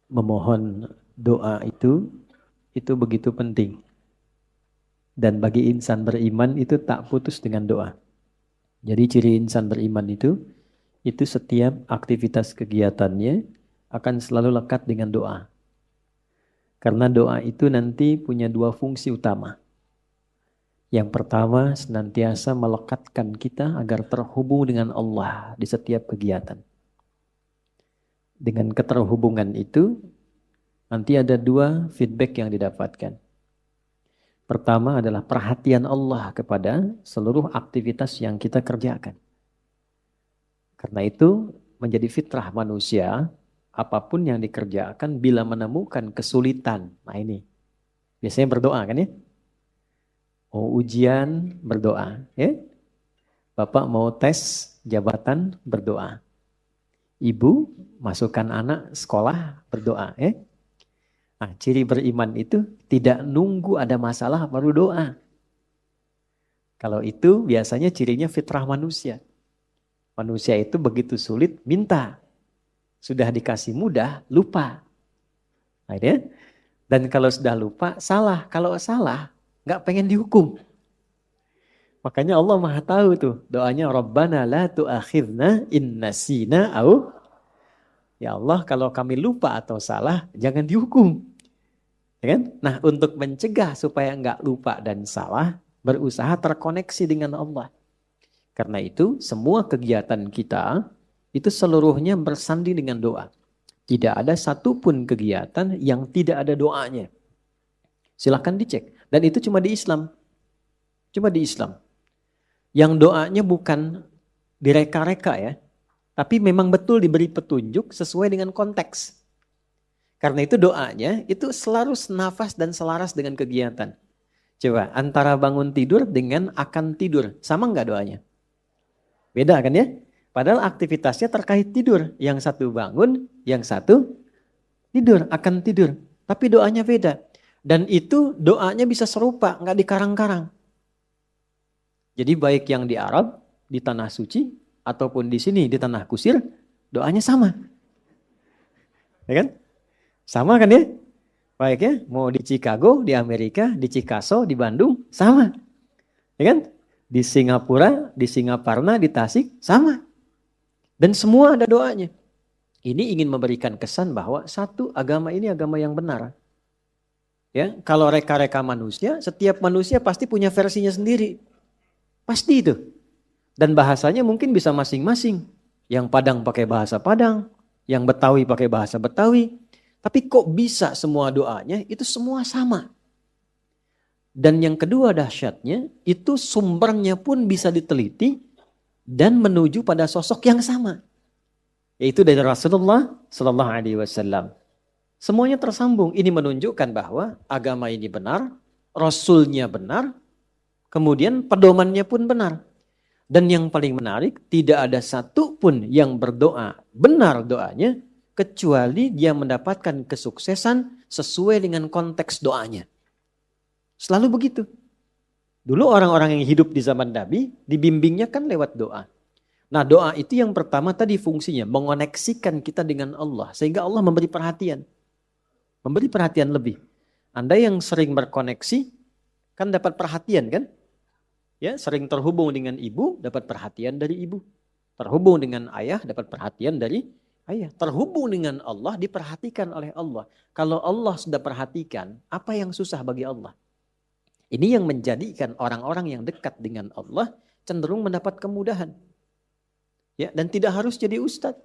memohon doa itu begitu penting. Dan bagi insan beriman itu tak putus dengan doa. Jadi ciri insan beriman itu setiap aktivitas kegiatannya akan selalu lekat dengan doa. Karena doa itu nanti punya dua fungsi utama. Yang pertama senantiasa melekatkan kita agar terhubung dengan Allah di setiap kegiatan. Dengan keterhubungan itu nanti ada dua feedback yang didapatkan. Pertama adalah perhatian Allah kepada seluruh aktivitas yang kita kerjakan. Karena itu menjadi fitrah manusia, apapun yang dikerjakan bila menemukan kesulitan. Nah ini, biasanya berdoa kan ya? Mau ujian, berdoa. Ya? Bapak mau tes jabatan, berdoa. Ibu masukkan anak sekolah, berdoa. Ya? Nah, ciri beriman itu tidak nunggu ada masalah baru doa. Kalau itu biasanya cirinya fitrah manusia. Manusia itu begitu sulit minta. Sudah dikasih mudah, lupa. Nah, ya? Dan kalau sudah lupa, salah. Kalau salah, nggak pengen dihukum. Makanya Allah Maha tahu tuh. Doanya Rabbana la tu'akhidna in nasina au. Ya Allah, kalau kami lupa atau salah, jangan dihukum. Ya kan? Nah, untuk mencegah supaya nggak lupa dan salah, berusaha terkoneksi dengan Allah. Karena itu, semua kegiatan kita itu seluruhnya bersanding dengan doa. Tidak ada satupun kegiatan yang tidak ada doanya. Silahkan dicek. Dan itu cuma di Islam. Cuma di Islam. Yang doanya bukan direka-reka ya. Tapi memang betul diberi petunjuk sesuai dengan konteks. Karena itu doanya itu selalu senafas dan selaras dengan kegiatan. Coba antara bangun tidur dengan akan tidur. Sama nggak doanya? Beda kan ya? Padahal aktivitasnya terkait tidur. Yang satu bangun, yang satu tidur, akan tidur. Tapi doanya beda. Dan itu doanya bisa serupa, nggak dikarang-karang. Jadi baik yang di Arab, di tanah suci, ataupun di sini, di tanah kusir, doanya sama. Ya kan? Sama kan ya? Baik ya, mau di Chicago, di Amerika, di Chicago, di Bandung, sama. Ya kan? Di Singapura, di Singaparna, di Tasik, sama. Dan semua ada doanya. Ini ingin memberikan kesan bahwa satu agama ini agama yang benar. Ya, kalau reka-reka manusia, setiap manusia pasti punya versinya sendiri. Pasti itu. Dan bahasanya mungkin bisa masing-masing. Yang Padang pakai bahasa Padang, yang Betawi pakai bahasa Betawi. Tapi kok bisa semua doanya itu semua sama. Dan yang kedua dahsyatnya, itu sumbernya pun bisa diteliti dan menuju pada sosok yang sama. Yaitu dari Rasulullah Sallallahu Alaihi Wasallam. Semuanya tersambung. Ini menunjukkan bahwa agama ini benar, Rasulnya benar, kemudian pedomannya pun benar. Dan yang paling menarik, tidak ada satu pun yang berdoa benar doanya, kecuali dia mendapatkan kesuksesan sesuai dengan konteks doanya. Selalu begitu. Dulu orang-orang yang hidup di zaman Nabi, dibimbingnya kan lewat doa. Nah doa itu yang pertama tadi fungsinya, mengoneksikan kita dengan Allah. Sehingga Allah memberi perhatian. Memberi perhatian lebih. Anda yang sering berkoneksi, kan dapat perhatian kan? Ya, sering terhubung dengan ibu, dapat perhatian dari ibu. Terhubung dengan ayah, dapat perhatian dari ayah. Terhubung dengan Allah, diperhatikan oleh Allah. Kalau Allah sudah perhatikan, apa yang susah bagi Allah? Ini yang menjadikan orang-orang yang dekat dengan Allah cenderung mendapat kemudahan. Ya, dan tidak harus jadi ustadz.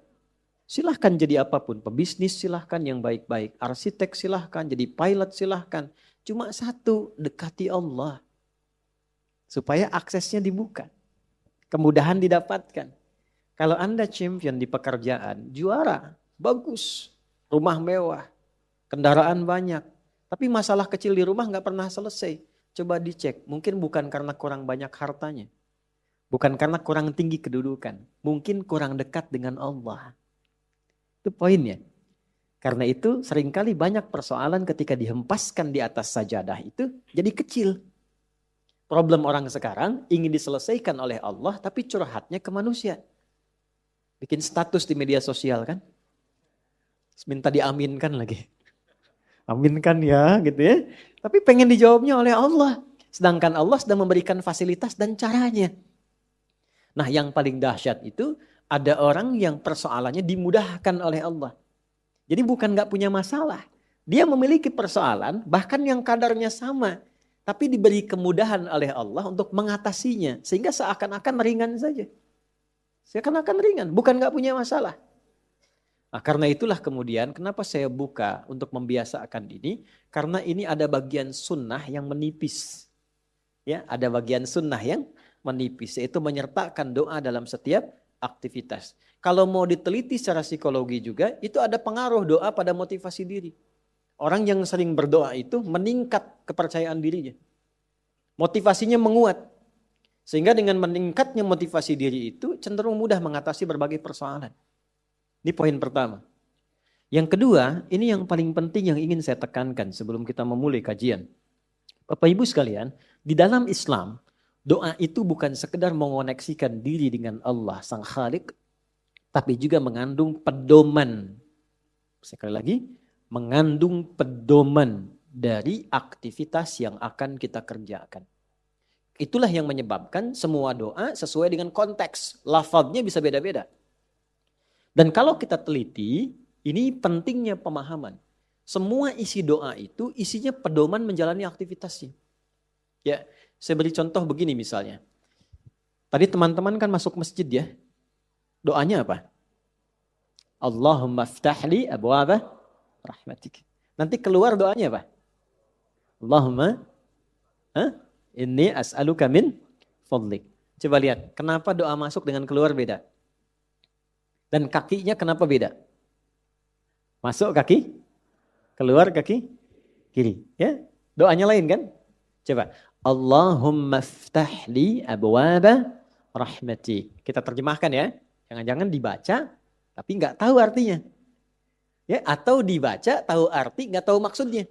Silahkan jadi apapun, pebisnis silahkan yang baik-baik, arsitek silahkan, jadi pilot silahkan. Cuma satu, dekati Allah. Supaya aksesnya dibuka. Kemudahan didapatkan. Kalau Anda champion di pekerjaan, juara, bagus. Rumah mewah, kendaraan banyak. Tapi masalah kecil di rumah nggak pernah selesai. Coba dicek, mungkin bukan karena kurang banyak hartanya. Bukan karena kurang tinggi kedudukan. Mungkin kurang dekat dengan Allah. Itu poinnya. Karena itu seringkali banyak persoalan ketika dihempaskan di atas sajadah itu jadi kecil. Problem orang sekarang ingin diselesaikan oleh Allah tapi curhatnya ke manusia. Bikin status di media sosial kan. Minta diaminkan lagi. Aminkan ya gitu ya. Tapi pengen dijawabnya oleh Allah. Sedangkan Allah sedang memberikan fasilitas dan caranya. Nah yang paling dahsyat itu ada orang yang persoalannya dimudahkan oleh Allah. Jadi bukan gak punya masalah. Dia memiliki persoalan bahkan yang kadarnya sama. Tapi diberi kemudahan oleh Allah untuk mengatasinya. Sehingga seakan-akan ringan saja. Seakan-akan ringan. Bukan gak punya masalah. Nah, karena itulah kemudian kenapa saya buka untuk membiasakan ini. Karena ini ada bagian sunnah yang menipis. Ya, ada bagian sunnah yang menipis. Yaitu menyertakan doa dalam setiap aktivitas. Kalau mau diteliti secara psikologi juga, itu ada pengaruh doa pada motivasi diri. Orang yang sering berdoa itu meningkat kepercayaan dirinya. Motivasinya menguat. Sehingga dengan meningkatnya motivasi diri itu cenderung mudah mengatasi berbagai persoalan. Ini poin pertama. Yang kedua, ini yang paling penting yang ingin saya tekankan sebelum kita memulai kajian. Bapak Ibu sekalian, di dalam Islam, doa itu bukan sekedar mengoneksikan diri dengan Allah Sang Khalik, tapi juga mengandung pedoman. Sekali lagi, mengandung pedoman dari aktivitas yang akan kita kerjakan. Itulah yang menyebabkan semua doa sesuai dengan konteks. Lafadznya bisa beda-beda. Dan kalau kita teliti, ini pentingnya pemahaman. Semua isi doa itu isinya pedoman menjalani aktivitasnya. Ya, saya beri contoh begini misalnya. Tadi teman-teman kan masuk masjid ya. Doanya apa? Allahumma ftahli abwaaba rahmatik. Nanti keluar doanya apa? Allahumma inni as'aluka min fadlik. Coba lihat, kenapa doa masuk dengan keluar beda? Dan kakinya kenapa beda? Masuk kaki, keluar kaki kiri. Ya, doanya lain kan? Coba. Allahumma ftahli abwaaba rahmati. Kita terjemahkan ya. Jangan-jangan dibaca tapi nggak tahu artinya. Ya, atau dibaca tahu arti nggak tahu maksudnya.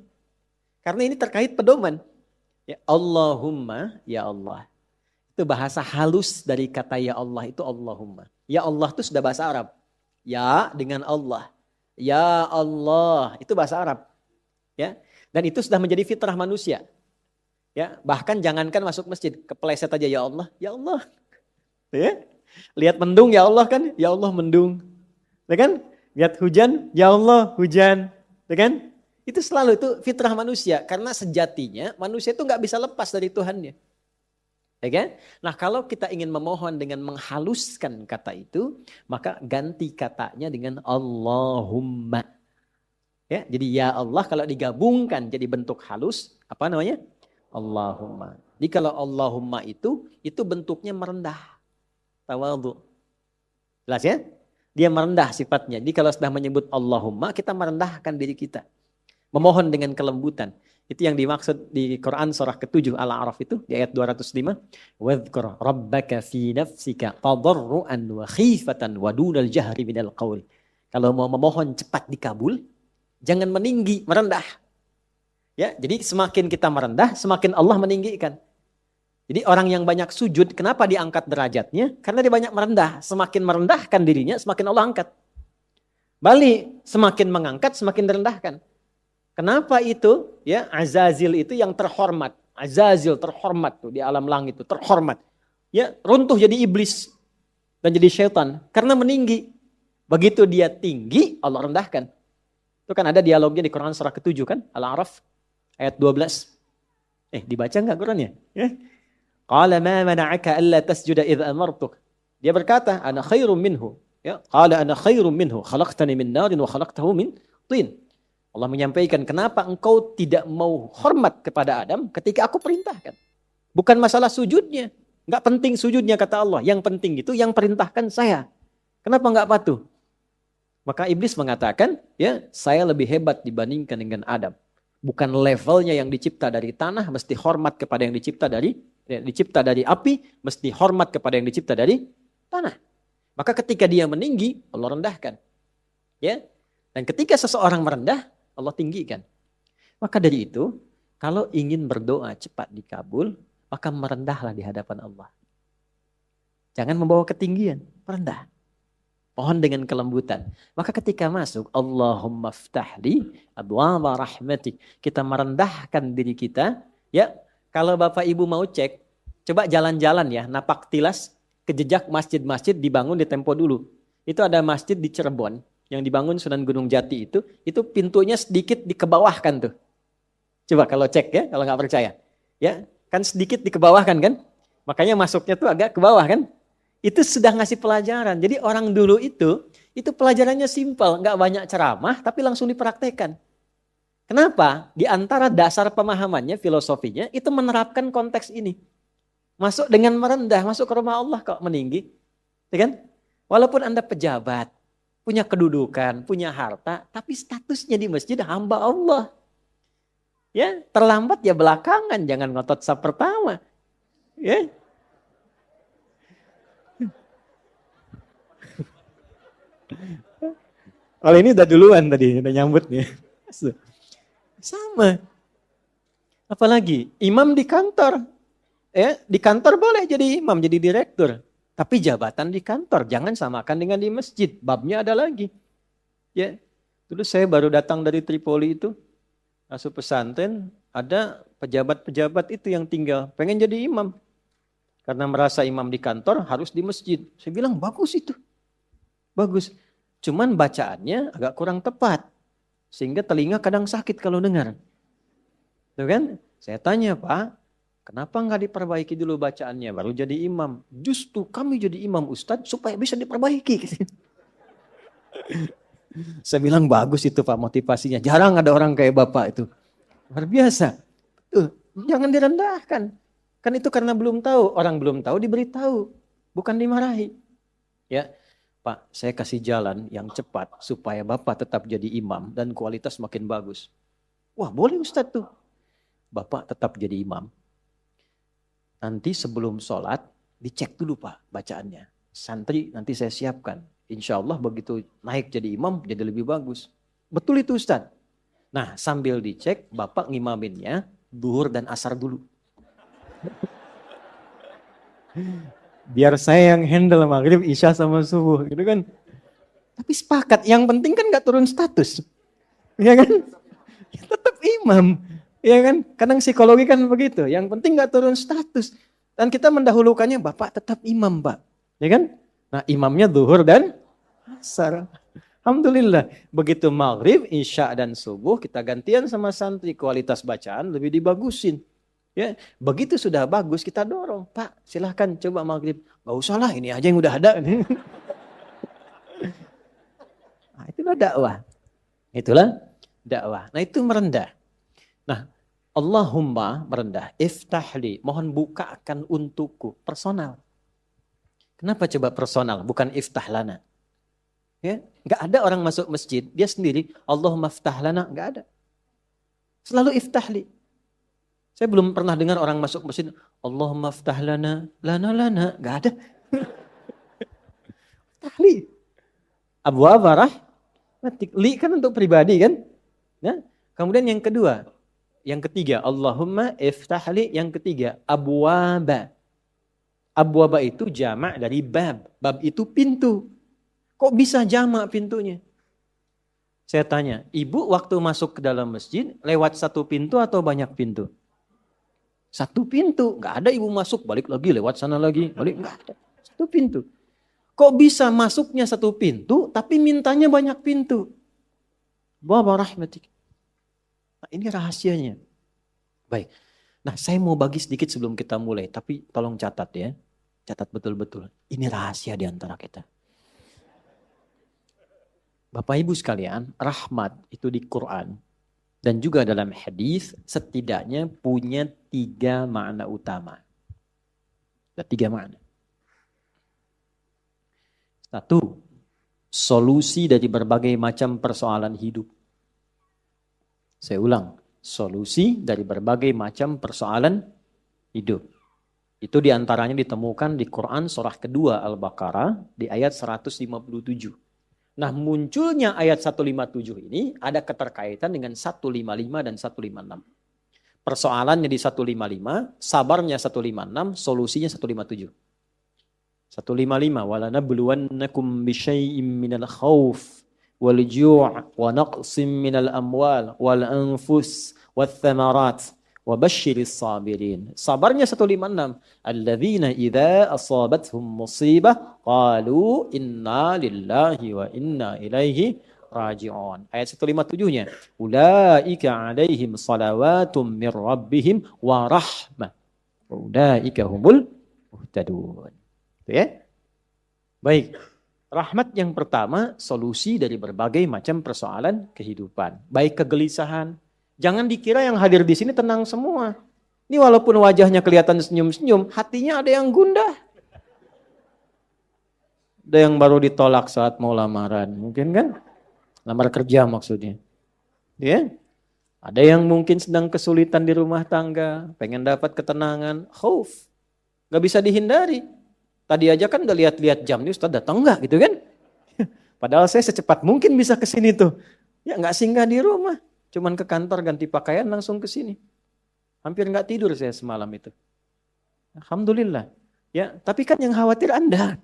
Karena ini terkait pedoman. Ya, Allahumma, ya Allah. Itu bahasa halus dari kata ya Allah itu Allahumma. Ya Allah itu sudah bahasa Arab. Ya dengan Allah. Ya Allah itu bahasa Arab. Ya. Dan itu sudah menjadi fitrah manusia. Ya, bahkan jangankan masuk masjid, kepleset aja ya Allah, ya Allah. Ya. Lihat mendung ya Allah kan, ya Allah mendung. Ya kan? Lihat hujan, ya Allah hujan. Ya kan? Itu selalu itu fitrah manusia karena sejatinya manusia itu nggak bisa lepas dari Tuhannya. Ya kan? Nah kalau kita ingin memohon dengan menghaluskan kata itu, maka ganti katanya dengan Allahumma. Ya, jadi ya Allah kalau digabungkan jadi bentuk halus, apa namanya? Allahumma. Jadi kalau Allahumma itu bentuknya merendah. Tawadhu. Jelas ya? Dia merendah sifatnya. Jadi kalau sudah menyebut Allahumma, kita merendahkan diri kita. Memohon dengan kelembutan. Itu yang dimaksud di Quran surah ke-7 Al-A'raf itu di ayat 205. Wadhkur rabbaka fi nafsika tadarruan wa khifatan wa dunal jahri minal qaul. Kalau mau memohon cepat dikabul, jangan meninggi, merendah. Ya, jadi semakin kita merendah, semakin Allah meninggikan. Jadi orang yang banyak sujud, kenapa diangkat derajatnya? Karena dia banyak merendah. Semakin merendahkan dirinya, semakin Allah angkat. Balik, semakin mengangkat, semakin direndahkan. Kenapa itu? Ya, Azazil itu yang terhormat. Azazil terhormat tuh di alam langit itu terhormat. Ya, runtuh jadi iblis dan jadi syaitan karena meninggi. Begitu dia tinggi, Allah rendahkan. Itu kan ada dialognya di Quran surah ke-7 kan, Al-A'raf ayat 12. Dibaca enggak Qurannya? Ya. Qala ma mana'aka alla tasjuda idh amartuk. Dia berkata, ana khairum minhu. Ya, qala ana khairum minhu, khalaqtani min narin wa khalaqtahu min tin. Allah menyampaikan, kenapa engkau tidak mau hormat kepada Adam ketika aku perintahkan? Bukan masalah sujudnya. Enggak penting sujudnya kata Allah. Yang penting itu yang perintahkan saya. Kenapa enggak patuh? Maka iblis mengatakan, ya saya lebih hebat dibandingkan dengan Adam. Bukan levelnya yang dicipta dari tanah, mesti hormat kepada yang dicipta dari api, mesti hormat kepada yang dicipta dari tanah. Maka ketika dia meninggi, Allah rendahkan. Ya. Dan ketika seseorang merendah, Allah tinggikan. Maka dari itu, kalau ingin berdoa cepat dikabul, maka merendahlah di hadapan Allah. Jangan membawa ketinggian, merendah. Pohon dengan kelembutan. Maka ketika masuk, Allahumma ftahli abwaaba rahmatik. Kita merendahkan diri kita. Ya, kalau Bapak Ibu mau cek, coba jalan-jalan ya, napak tilas ke jejak masjid-masjid dibangun di Tempo dulu. Itu ada masjid di Cirebon yang dibangun Sunan Gunung Jati itu pintunya sedikit dikebawahkan tuh. Coba kalau cek ya, kalau nggak percaya. Ya, kan sedikit dikebawahkan kan? Makanya masuknya tuh agak ke bawah kan? Itu sudah ngasih pelajaran. Jadi orang dulu itu pelajarannya simpel, nggak banyak ceramah, tapi langsung dipraktekkan. Kenapa? Di antara dasar pemahamannya, filosofinya, itu menerapkan konteks ini. Masuk dengan merendah, masuk ke rumah Allah kok meninggi. Ya kan? Walaupun Anda pejabat, punya kedudukan, punya harta, tapi statusnya di masjid hamba Allah. Ya, terlambat ya belakangan, jangan ngotot sab pertama. Ya. Kalau ini udah duluan tadi, udah nyambut nih. Sama. Apalagi imam di kantor. Ya, di kantor boleh jadi imam, jadi direktur. Tapi jabatan di kantor jangan samakan dengan di masjid. Babnya ada lagi. Ya. Dulu saya baru datang dari Tripoli itu, masuk pesantren, ada pejabat-pejabat itu yang tinggal pengen jadi imam. Karena merasa imam di kantor harus di masjid. Saya bilang bagus itu. Bagus. Cuman bacaannya agak kurang tepat. Sehingga telinga kadang sakit kalau dengar. Tuh kan? Saya tanya, Pak, kenapa nggak diperbaiki dulu bacaannya baru jadi imam? Justru kami jadi imam Ustadz supaya bisa diperbaiki. Saya bilang bagus itu Pak motivasinya. Jarang ada orang kayak Bapak itu. Luar biasa. Tuh, jangan direndahkan. Kan itu karena belum tahu. Orang belum tahu diberitahu. Bukan dimarahi. Ya, Pak, saya kasih jalan yang cepat supaya Bapak tetap jadi imam dan kualitas makin bagus. Wah, boleh Ustadz tuh. Bapak tetap jadi imam. Nanti sebelum sholat, dicek dulu Pak bacaannya. Santri nanti saya siapkan. Insya Allah begitu naik jadi imam, jadi lebih bagus. Betul itu Ustadz. Nah, sambil dicek, Bapak ngimaminnya duhur dan asar dulu. Biar saya yang handle maghrib, isya sama subuh, gitu kan. Tapi sepakat, yang penting kan gak turun status. Ya kan? Ya, tetap imam. Ya kan? Kadang psikologi kan begitu. Yang penting gak turun status. Dan kita mendahulukannya, Bapak tetap imam, Pak. Ya kan? Nah, imamnya duhur dan asar. Alhamdulillah. Begitu maghrib, isya dan subuh, kita gantian sama santri. Kualitas bacaan lebih dibagusin. Ya, begitu sudah bagus kita dorong, Pak silahkan coba maghrib. Gak usah lah, ini aja yang udah ada. Nah, itulah dakwah. Itulah dakwah. Nah itu merendah. Nah Allahumma merendah. Iftahli, mohon bukakan untukku. Personal. Kenapa coba personal, bukan iftahlana? Ya, gak ada orang masuk masjid, dia sendiri, Allahumma iftahlana, gak ada. Selalu iftahli. Saya belum pernah dengar orang masuk masjid, Allahumma ftah lana, lana, gak ada. Tahli. Abwaaba rahmatik. Li kan untuk pribadi kan. Nah, kemudian yang kedua, yang ketiga, Allahumma iftahli, yang ketiga, abwaaba. Abwaaba itu jamak dari bab. Bab itu pintu. Kok bisa jamak pintunya? Saya tanya, ibu waktu masuk ke dalam masjid, lewat satu pintu atau banyak pintu? Satu pintu, nggak ada ibu masuk, balik lagi lewat sana lagi, balik nggak ada. Satu pintu. Kok bisa masuknya satu pintu, tapi mintanya banyak pintu? Wa rahmatik. Nah, ini rahasianya. Baik. Nah, saya mau bagi sedikit sebelum kita mulai, tapi tolong catat ya, catat betul-betul. Ini rahasia di antara kita. Bapak Ibu sekalian, rahmat itu di Quran. Dan juga dalam hadis setidaknya punya 3 makna utama. Ada 3 makna. 1, solusi dari berbagai macam persoalan hidup. Saya ulang, solusi dari berbagai macam persoalan hidup. Itu diantaranya ditemukan di Quran surah kedua Al-Baqarah di ayat 157. Nah munculnya ayat 157 ini ada keterkaitan dengan 155 dan 156. Persoalannya di 155, sabarnya 156, solusinya 157. 155 wala nabluwannakum bisyai'im minal khauf wal ju' wa naqsim minal amwal wal anfus wath thamarat wa basyiris sabirin. Sabarnya 156. Alladzina idza asabathum musibah qalu inna lillahi wa inna ilaihi raji'un. Ayat 157-nya. Ulaika alaihim salawatum mir rabbihim wa rahmah. Ulaika humul muhtadun. Gitu ya. Baik. Rahmat yang pertama, solusi dari berbagai macam persoalan kehidupan. Baik kegelisahan. Jangan dikira yang hadir di sini tenang semua. Ini walaupun wajahnya kelihatan senyum-senyum, hatinya ada yang gundah. Ada yang baru ditolak saat mau lamaran. Mungkin kan? Lamar kerja maksudnya. Ya. Ada yang mungkin sedang kesulitan di rumah tangga. Pengen dapat ketenangan. Khauf. Gak bisa dihindari. Tadi aja kan udah lihat-lihat jam nih, Ustaz datang enggak gitu kan? Padahal saya secepat mungkin bisa ke sini tuh. Ya enggak singgah di rumah. Cuman ke kantor ganti pakaian langsung ke sini. Hampir enggak tidur saya semalam itu. Alhamdulillah. Ya, tapi kan yang khawatir Anda.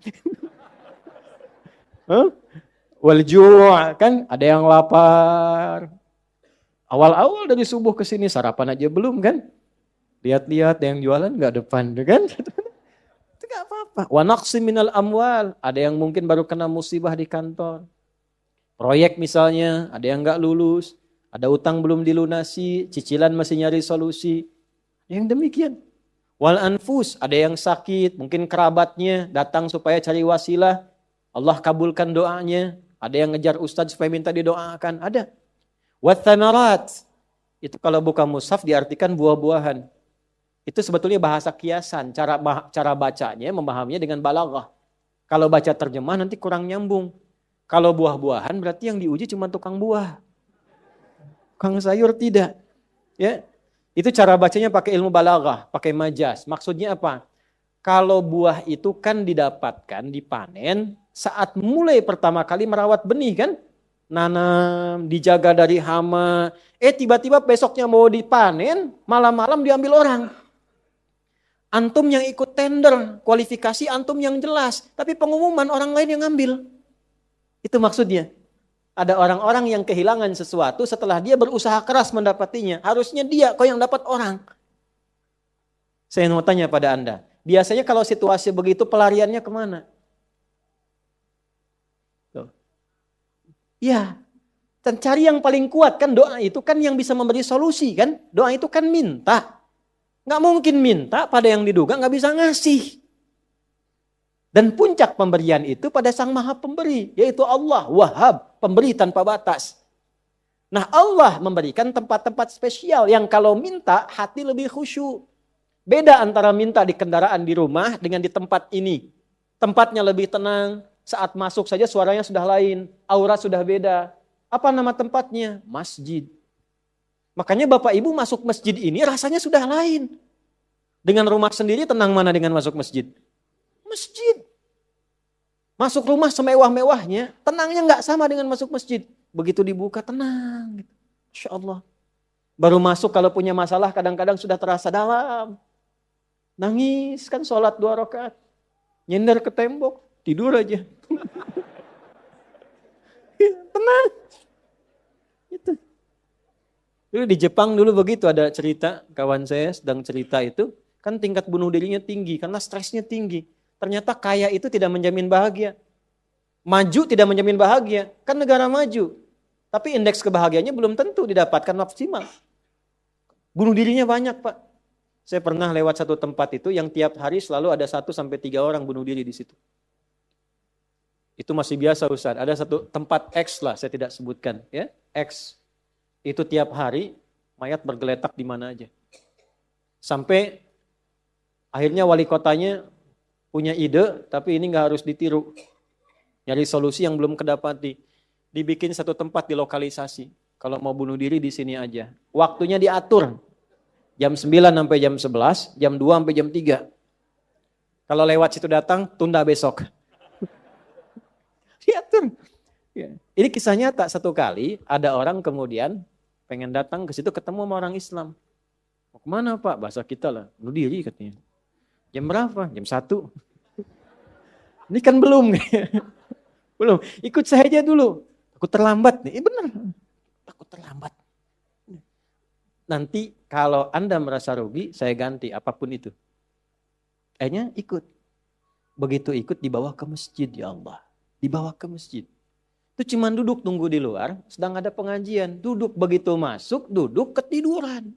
Wal ju' kan ada yang lapar. Awal-awal dari subuh ke sini sarapan aja belum kan? Lihat-lihat yang jualan enggak depan kan? Gak apa-apa. Wa naqsim minal amwal. Ada yang mungkin baru kena musibah di kantor. Proyek misalnya, ada yang gak lulus. Ada utang belum dilunasi. Cicilan masih nyari solusi. Yang demikian. Wal anfus. Ada yang sakit. Mungkin kerabatnya datang supaya cari wasilah. Allah kabulkan doanya. Ada yang ngejar ustadz supaya minta didoakan. Ada. Wat thamarat. Itu kalau buka mushaf diartikan buah-buahan. Itu sebetulnya bahasa kiasan, cara bacanya, memahaminya dengan balaghah. Kalau baca terjemah nanti kurang nyambung. Kalau buah-buahan berarti yang diuji cuma tukang buah. Tukang sayur tidak. Ya. Itu cara bacanya pakai ilmu balaghah, pakai majaz. Maksudnya apa? Kalau buah itu kan didapatkan, dipanen saat mulai pertama kali merawat benih kan? Nanam, dijaga dari hama. Tiba-tiba besoknya mau dipanen, malam-malam diambil orang. Antum yang ikut tender, kualifikasi antum yang jelas. Tapi pengumuman orang lain yang ngambil. Itu maksudnya. Ada orang-orang yang kehilangan sesuatu setelah dia berusaha keras mendapatinya. Harusnya dia kok yang dapat orang. Saya mau tanya pada Anda. Biasanya kalau situasi begitu pelariannya kemana? Tuh. Ya. Dan cari yang paling kuat kan doa itu kan yang bisa memberi solusi kan. Doa itu kan minta. Nggak mungkin minta pada yang diduga nggak bisa ngasih. Dan puncak pemberian itu pada Sang Maha Pemberi, yaitu Allah, Wahhab, pemberi tanpa batas. Nah Allah memberikan tempat-tempat spesial yang kalau minta hati lebih khusyuk. Beda antara minta di kendaraan di rumah dengan di tempat ini. Tempatnya lebih tenang, saat masuk saja suaranya sudah lain, aura sudah beda. Apa nama tempatnya? Masjid. Makanya Bapak Ibu masuk masjid ini rasanya sudah lain. Dengan rumah sendiri tenang mana dengan masuk masjid? Masjid. Masuk rumah semewah-mewahnya, tenangnya nggak sama dengan masuk masjid. Begitu dibuka tenang. Masya Allah. Baru masuk kalau punya masalah kadang-kadang sudah terasa dalam. Nangis kan sholat 2 rakaat. Nyender ke tembok, tidur aja. Tenang. Itu. Dulu di Jepang dulu begitu, ada cerita, kawan saya sedang cerita itu, kan tingkat bunuh dirinya tinggi karena stresnya tinggi. Ternyata kaya itu tidak menjamin bahagia. Maju tidak menjamin bahagia, kan negara maju. Tapi indeks kebahagiaannya belum tentu didapatkan maksimal. Bunuh dirinya banyak Pak. Saya pernah lewat satu tempat itu yang tiap hari selalu ada 1-3 orang bunuh diri di situ. Itu masih biasa Ustaz. Ada satu tempat X lah, saya tidak sebutkan ya, X. Itu tiap hari mayat bergeletak di mana aja. Sampai akhirnya wali kotanya punya ide, tapi ini nggak harus ditiru. Nyari solusi yang belum kedapati. Dibikin satu tempat di lokalisasi. Kalau mau bunuh diri di sini aja. Waktunya diatur. Jam 9 sampai jam 11, jam 2 sampai jam 3. Kalau lewat situ datang, tunda besok. Diatur. Ya. Ini kisah nyata, satu kali ada orang kemudian pengen datang ke situ ketemu sama orang Islam. Mau kemana Pak? Bahasa kita lah, bunuh diri katanya. Jam berapa? Jam 1. Ini kan belum. Belum. Ikut saya aja dulu. Takut terlambat nih. Benar. Takut terlambat. Nanti kalau Anda merasa rugi, saya ganti apapun itu. Akhirnya ikut. Begitu ikut dibawa ke masjid, ya Allah. Dibawa ke masjid. Itu cuman duduk tunggu di luar, sedang ada pengajian. Duduk begitu masuk, duduk ketiduran.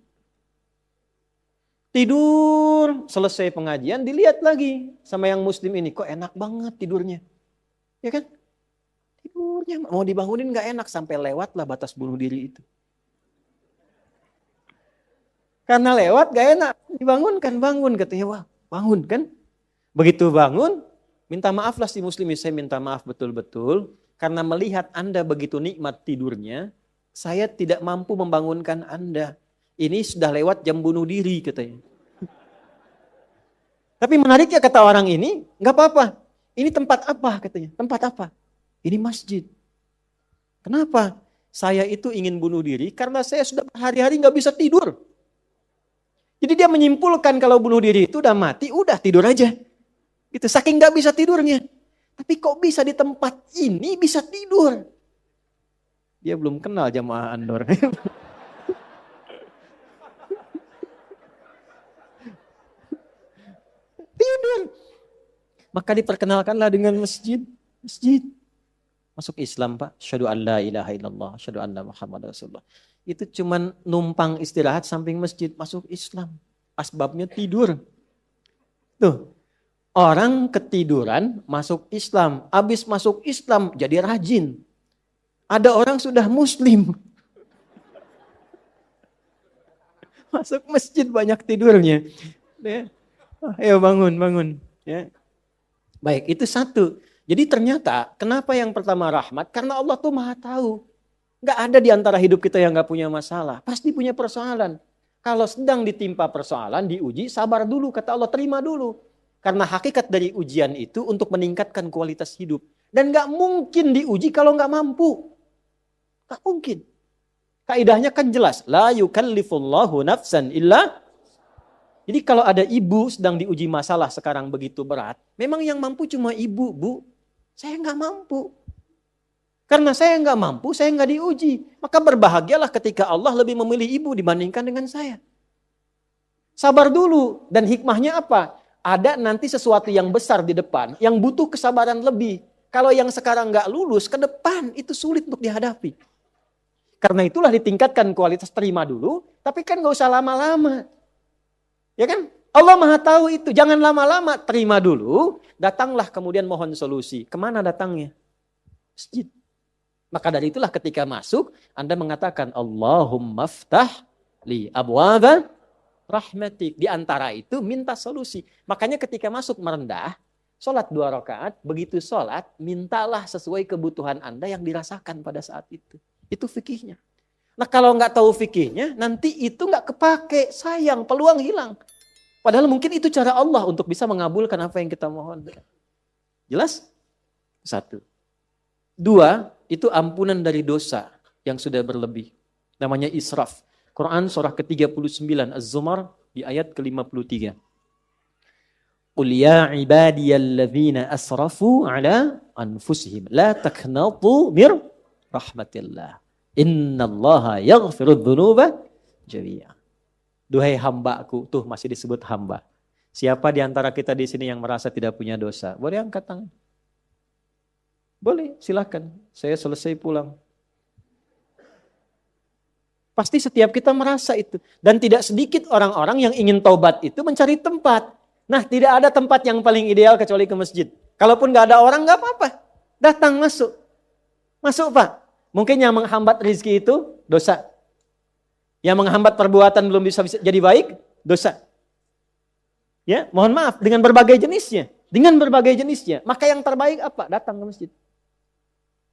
Tidur, selesai pengajian, dilihat lagi sama yang muslim ini. Kok enak banget tidurnya. Ya kan? Tidurnya mau dibangunin gak enak, sampai lewat lah batas bunuh diri itu. Karena lewat gak enak, dibangunkan, bangun. Katanya, wah bangun kan. Begitu bangun, minta maaf lah si muslim, saya minta maaf betul-betul. Karena melihat Anda begitu nikmat tidurnya, saya tidak mampu membangunkan Anda. Ini sudah lewat jam bunuh diri katanya. Tapi menariknya kata orang ini, nggak apa-apa. Ini tempat apa katanya? Tempat apa? Ini masjid. Kenapa? Saya itu ingin bunuh diri karena saya sudah berhari-hari nggak bisa tidur. Jadi dia menyimpulkan kalau bunuh diri itu udah mati, udah tidur aja. Gitu, saking nggak bisa tidurnya. Tapi kok bisa di tempat ini bisa tidur? Dia belum kenal jamaah Andor. Tidur. Maka diperkenalkanlah dengan masjid. Masjid. Masuk Islam, Pak. Asyhadu an la ilaha illallah, asyhadu anna Muhammad Rasulullah. Itu cuman numpang istirahat samping masjid, masuk Islam. Asbabnya tidur. Tuh. Orang ketiduran masuk Islam. Habis masuk Islam jadi rajin. Ada orang sudah muslim. Masuk masjid banyak tidurnya. Ya. Ayo bangun, bangun. Ya. Baik, itu satu. Jadi ternyata kenapa yang pertama rahmat? Karena Allah tuh maha tahu. Gak ada di antara hidup kita yang gak punya masalah. Pasti punya persoalan. Kalau sedang ditimpa persoalan, diuji, sabar dulu. Kata Allah, terima dulu. Karena hakikat dari ujian itu untuk meningkatkan kualitas hidup. Dan gak mungkin diuji kalau gak mampu. Gak mungkin. Kaidahnya kan jelas. La yukallifullahu nafsan illa. Jadi kalau ada ibu sedang diuji masalah sekarang begitu berat. Memang yang mampu cuma ibu, Bu. Saya gak mampu. Karena saya gak mampu, saya gak diuji. Maka berbahagialah ketika Allah lebih memilih ibu dibandingkan dengan saya. Sabar dulu. Dan hikmahnya apa? Ada nanti sesuatu yang besar di depan, yang butuh kesabaran lebih. Kalau yang sekarang nggak lulus, ke depan itu sulit untuk dihadapi. Karena itulah ditingkatkan kualitas terima dulu, tapi kan nggak usah lama-lama. Ya kan? Allah maha tahu itu, jangan lama-lama, terima dulu, datanglah kemudian mohon solusi. Kemana datangnya? Masjid. Maka dari itulah ketika masuk, Anda mengatakan, Allahumma ftah li abwaba rahmatik. Di antara itu minta solusi. Makanya ketika masuk merendah, sholat 2 rakaat, begitu sholat, mintalah sesuai kebutuhan Anda yang dirasakan pada saat itu. Itu fikihnya. Nah kalau nggak tahu fikihnya, nanti itu nggak kepake, sayang, peluang hilang. Padahal mungkin itu cara Allah untuk bisa mengabulkan apa yang kita mohon. Jelas? 1. 2, itu ampunan dari dosa yang sudah berlebih. Namanya israf. Quran surah ke-39 Az-Zumar di ayat ke-53. Qul ya ibadiyalladzina asrafu ala anfusihim la taqnatu mir rahmatillah. Innallaha yaghfirudz dzunuba jami'a. Duhai hambaku, tuh masih disebut hamba. Siapa di antara kita di sini yang merasa tidak punya dosa? Boleh angkat tangan. Boleh, silakan. Saya selesai pulang. Pasti setiap kita merasa itu. Dan tidak sedikit orang-orang yang ingin taubat itu mencari tempat. Nah, tidak ada tempat yang paling ideal kecuali ke masjid. Kalaupun gak ada orang, gak apa-apa. Datang, masuk. Masuk, Pak. Mungkin yang menghambat rezeki itu dosa. Yang menghambat perbuatan belum bisa jadi baik, dosa. Ya, mohon maaf, dengan berbagai jenisnya. Dengan berbagai jenisnya. Maka yang terbaik apa? Datang ke masjid.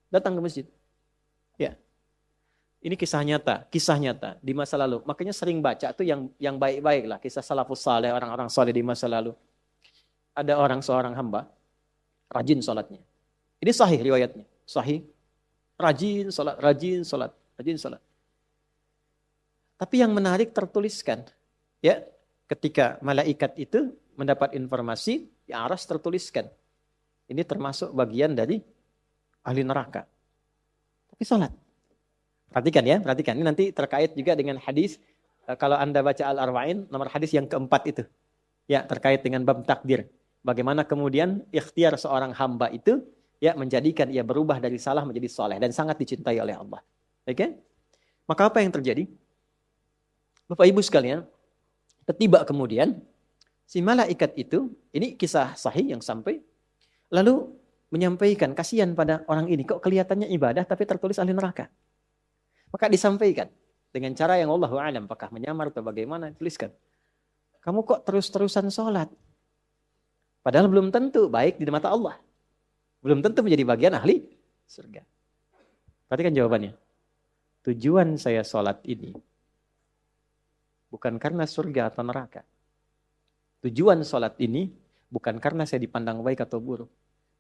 Datang ke masjid. Ya. Ini kisah nyata di masa lalu. Makanya sering baca tuh yang baik-baik lah, kisah salafus saleh, orang-orang saleh di masa lalu. Ada seorang hamba, rajin sholatnya. Ini sahih riwayatnya, sahih. Rajin sholat. Tapi yang menarik tertuliskan, ya, ketika malaikat itu mendapat informasi, di aras tertuliskan. Ini termasuk bagian dari ahli neraka. Tapi sholat. Perhatikan ya, perhatikan. Ini nanti terkait juga dengan hadis. Kalau Anda baca Al-Arba'in, nomor hadis yang keempat itu. Ya, terkait dengan bab takdir. Bagaimana kemudian ikhtiar seorang hamba itu ya menjadikan ia berubah dari salah menjadi soleh. Dan sangat dicintai oleh Allah. Oke? Maka apa yang terjadi? Bapak Ibu sekalian, tiba kemudian si malaikat itu, ini kisah sahih yang sampai, lalu menyampaikan, kasihan pada orang ini, kok kelihatannya ibadah tapi tertulis ahli neraka. Maka disampaikan dengan cara yang Allahu a'lam, apakah menyamar atau bagaimana, tuliskan. Kamu kok terus-terusan sholat? Padahal belum tentu baik di mata Allah. Belum tentu menjadi bagian ahli surga. Perhatikan jawabannya. Tujuan saya sholat ini bukan karena surga atau neraka. Tujuan sholat ini bukan karena saya dipandang baik atau buruk.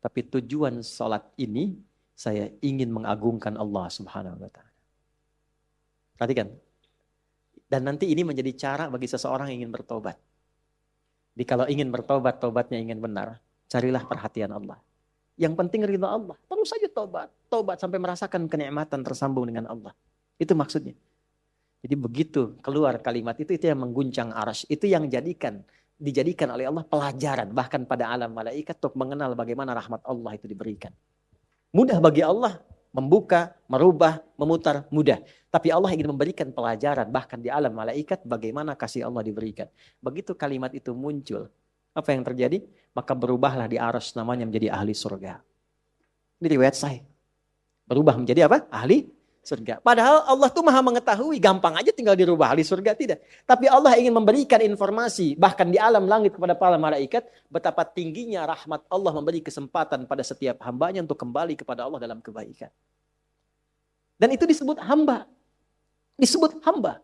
Tapi tujuan sholat ini saya ingin mengagungkan Allah Subhanahu wa ta'ala. Perhatikan. Dan nanti ini menjadi cara bagi seseorang yang ingin bertobat. Jadi kalau ingin bertobat, tobatnya ingin benar, carilah perhatian Allah. Yang penting ridha Allah. Terus saja tobat. Tobat sampai merasakan kenikmatan tersambung dengan Allah. Itu maksudnya. Jadi begitu keluar kalimat itu yang mengguncang arsy. Itu yang dijadikan oleh Allah pelajaran. Bahkan pada alam malaikat untuk mengenal bagaimana rahmat Allah itu diberikan. Mudah bagi Allah membuka, merubah, memutar, mudah. Tapi Allah ingin memberikan pelajaran bahkan di alam malaikat bagaimana kasih Allah diberikan. Begitu kalimat itu muncul, apa yang terjadi? Maka berubahlah di arsy namanya menjadi ahli surga. Ini riwayat sahih. Berubah menjadi apa? Ahli surga. Padahal Allah tuh maha mengetahui, gampang aja tinggal dirubah ahli surga, tidak. Tapi Allah ingin memberikan informasi bahkan di alam langit kepada para malaikat betapa tingginya rahmat Allah memberi kesempatan pada setiap hambanya untuk kembali kepada Allah dalam kebaikan. Dan itu disebut hamba. Disebut hamba.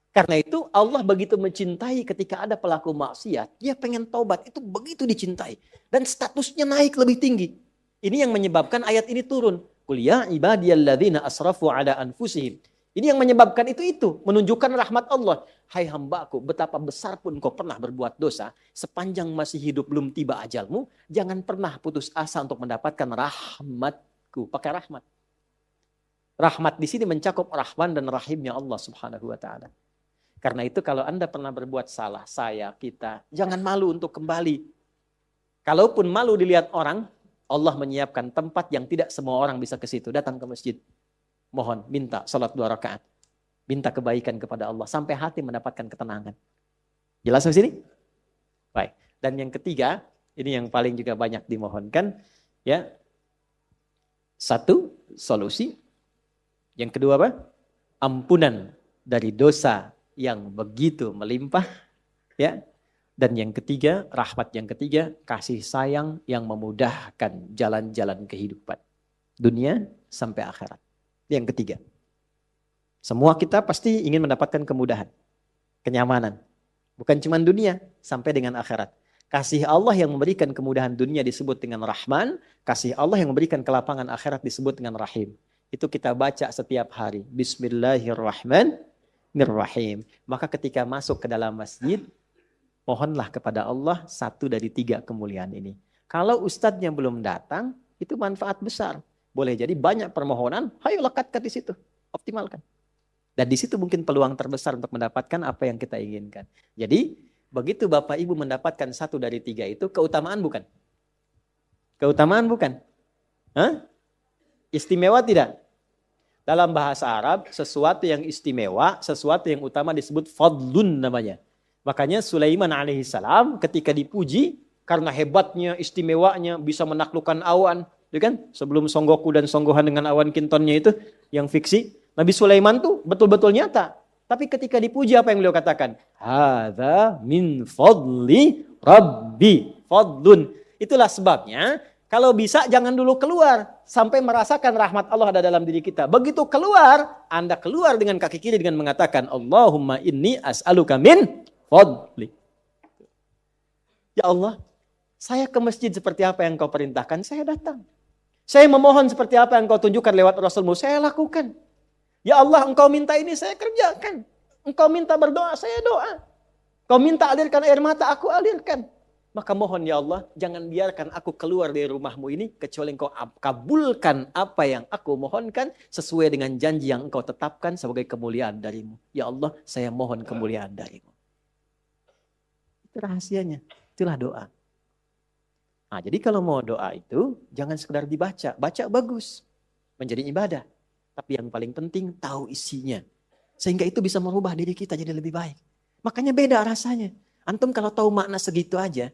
Karena itu Allah begitu mencintai ketika ada pelaku maksiat, dia pengen taubat, itu begitu dicintai. Dan statusnya naik lebih tinggi. Ini yang menyebabkan ayat ini turun. Qul ya ibadiyalladzina asrafu ala anfusihim. Ini yang menyebabkan itu menunjukkan rahmat Allah. Hai hambaku, betapa besar pun kau pernah berbuat dosa, sepanjang masih hidup belum tiba ajalmu, jangan pernah putus asa untuk mendapatkan rahmatku. Pakai rahmat. Rahmat di sini mencakup Rahman dan Rahimnya Allah Subhanahu wa taala. Karena itu kalau Anda pernah berbuat salah, saya, kita, jangan malu untuk kembali. Kalaupun malu dilihat orang, Allah menyiapkan tempat yang tidak semua orang bisa ke situ. Datang ke masjid. Mohon, minta salat 2 rakaat. Minta kebaikan kepada Allah. Sampai hati mendapatkan ketenangan. Jelas di sini? Baik. Dan yang ketiga, ini yang paling juga banyak dimohonkan. Ya. 1, solusi. Yang kedua apa? Ampunan dari dosa yang begitu melimpah. Ya. Dan yang ketiga, rahmat yang ketiga, kasih sayang yang memudahkan jalan-jalan kehidupan. Dunia sampai akhirat. Yang ketiga. Semua kita pasti ingin mendapatkan kemudahan. Kenyamanan. Bukan cuma dunia, sampai dengan akhirat. Kasih Allah yang memberikan kemudahan dunia disebut dengan Rahman. Kasih Allah yang memberikan kelapangan akhirat disebut dengan Rahim. Itu kita baca setiap hari. Bismillahirrahmanirrahim. Maka ketika masuk ke dalam masjid, mohonlah kepada Allah 1 dari 3 kemuliaan ini. Kalau ustadznya belum datang, itu manfaat besar. Boleh jadi banyak permohonan, ayo lekatkan di situ, optimalkan. Dan di situ mungkin peluang terbesar untuk mendapatkan apa yang kita inginkan. Jadi, begitu Bapak Ibu mendapatkan 1 dari 3 itu, keutamaan bukan? Keutamaan bukan? Hah? Istimewa tidak? Dalam bahasa Arab, sesuatu yang istimewa, sesuatu yang utama disebut fadlun namanya. Makanya Sulaiman alaihissalam ketika dipuji karena hebatnya, istimewanya, bisa menaklukkan awan, ya kan? Sebelum Songgoku dan Songgohan dengan awan kintonnya itu yang fiksi, Nabi Sulaiman tuh betul-betul nyata. Tapi ketika dipuji apa yang beliau katakan? Hadza min fadli Rabbi, fadlun. Itulah sebabnya kalau bisa jangan dulu keluar sampai merasakan rahmat Allah ada dalam diri kita. Begitu keluar, Anda keluar dengan kaki kiri dengan mengatakan Allahumma inni as'aluka min fadli. Ya Allah, saya ke masjid seperti apa yang kau perintahkan, saya datang. Saya memohon seperti apa yang kau tunjukkan lewat Rasulmu, saya lakukan. Ya Allah, engkau minta ini, saya kerjakan. Engkau minta berdoa, saya doa. Kau minta alirkan air mata, aku alirkan. Maka mohon ya Allah, jangan biarkan aku keluar dari rumahmu ini, kecuali engkau kabulkan apa yang aku mohonkan, sesuai dengan janji yang engkau tetapkan sebagai kemuliaan darimu. Ya Allah, saya mohon kemuliaan darimu. Itu rahasianya, itulah doa. Nah, jadi kalau mau doa itu, jangan sekedar dibaca. Baca bagus, menjadi ibadah. Tapi yang paling penting, tahu isinya. Sehingga itu bisa merubah diri kita jadi lebih baik. Makanya beda rasanya. Antum kalau tahu makna segitu aja,